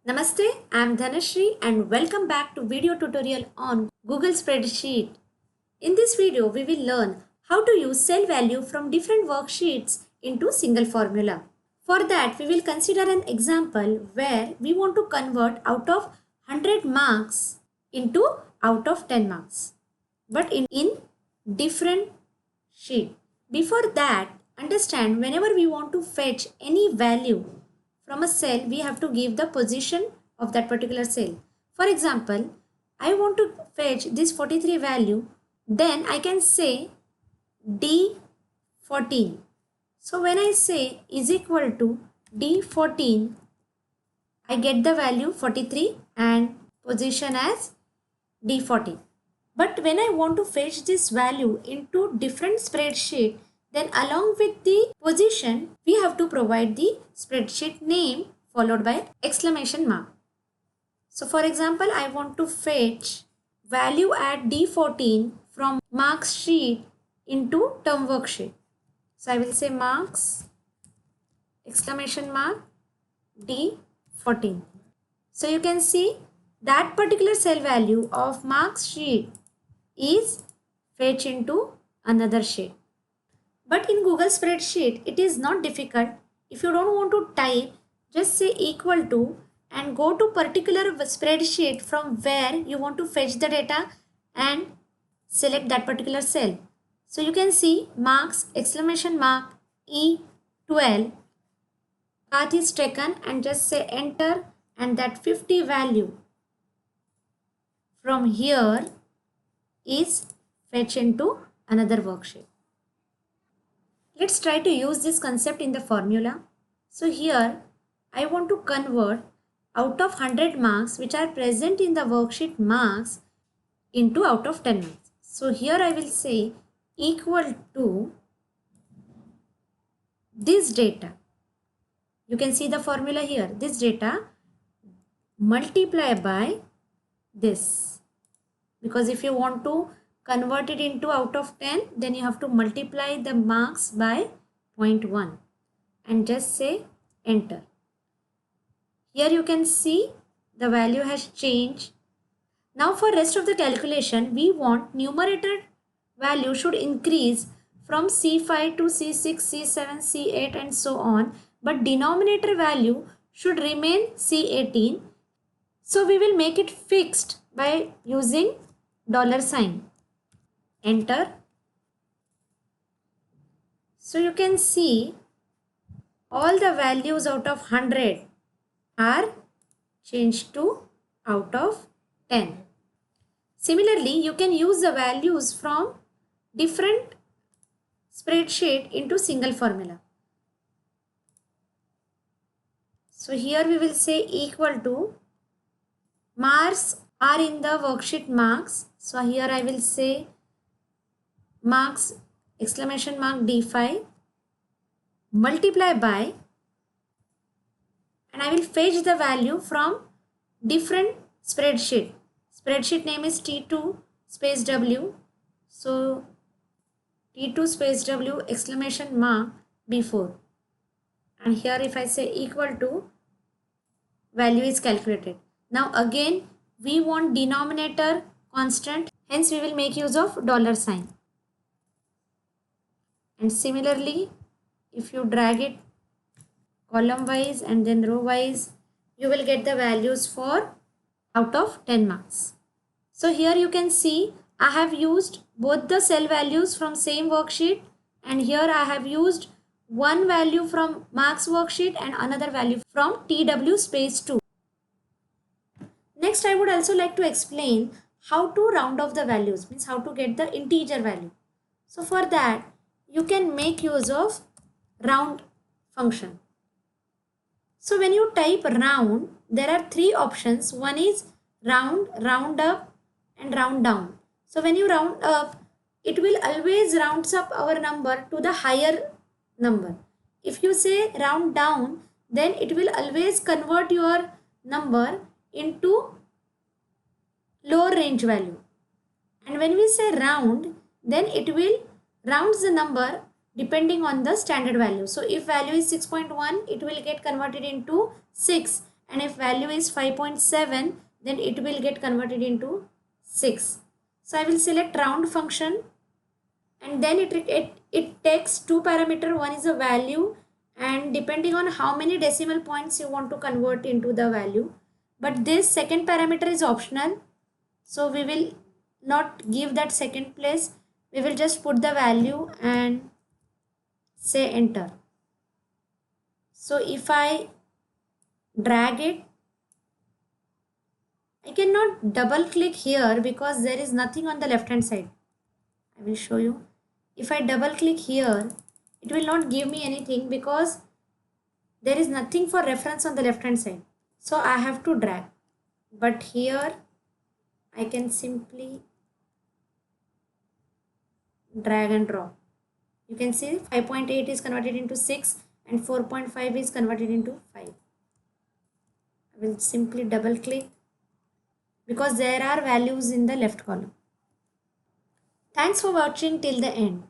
Namaste, I am Dhanashri and welcome back to video tutorial on Google Spreadsheet. In this video, we will learn how to use cell value from different worksheets into single formula. For that, we will consider an example where we want to convert out of 100 marks into out of 10 marks, but in different sheet. Before that, understand whenever we want to fetch any value from a cell, we have to give the position of that particular cell. For example, I want to fetch this 43 value, then I can say D14. So when I say is equal to D14, I get the value 43 and position as D14. But when I want to fetch this value into different spreadsheet, then along with the position, we have to provide the spreadsheet name followed by exclamation mark. So for example, I want to fetch value at D14 from marks sheet into term worksheet. So I will say marks exclamation mark D14. So you can see that particular cell value of marks sheet is fetched into another sheet. But in Google Spreadsheet, it is not difficult. If you don't want to type, just say equal to and go to particular spreadsheet from where you want to fetch the data and select that particular cell. So you can see marks exclamation mark E12, path is taken and just say enter, and that 50 value from here is fetched into another worksheet. Let's try to use this concept in the formula. So here I want to convert out of 100 marks which are present in the worksheet marks into out of 10 marks. So here I will say equal to this data. You can see the formula here. This data multiply by this. Because if you want to convert it into out of 10, then you have to multiply the marks by 0.1 and just say enter. Here you can see the value has changed. Now for rest of the calculation, we want numerator value should increase from C5 to C6, C7, C8 and so on, but denominator value should remain C18. So we will make it fixed by using $sign. Enter. So you can see all the values out of 100 are changed to out of 10. Similarly, you can use the values from different spreadsheet into single formula. So here we will say equal to marks are in the worksheet marks. So here I will say marks exclamation mark D5 multiply by, and I will fetch the value from different spreadsheet. Spreadsheet name is T2 space W. So T2 space W exclamation mark before, and here if I say equal to, value is calculated. Now again we want denominator constant, hence we will make use of $sign. And similarly, if you drag it column wise and then row wise, you will get the values for out of 10 marks. So here you can see I have used both the cell values from same worksheet, and here I have used one value from marks worksheet and another value from TW space 2. Next, I would also like to explain how to round off the values, means how to get the integer value. So for that, you can make use of round function. So when you type round, there are three options. One is round, round up and round down. So when you round up, it will always rounds up our number to the higher number. If you say round down, then it will always convert your number into lower range value. And when we say round, then it will rounds the number depending on the standard value. So if value is 6.1, it will get converted into 6, and if value is 5.7, then it will get converted into 6. So I will select round function, and then it takes two parameter. One is a value, and depending on how many decimal points you want to convert into the value. But this second parameter is optional, so we will not give that second place. We will just put the value and say enter. So if I drag it, I cannot double click here because there is nothing on the left hand side. I will show you. If I double click here, it will not give me anything because there is nothing for reference on the left hand side. So I have to drag. But here I can simply drag and drop. You can see 5.8 is converted into 6 and 4.5 is converted into 5. I will simply double click because there are values in the left column. Thanks for watching till the end.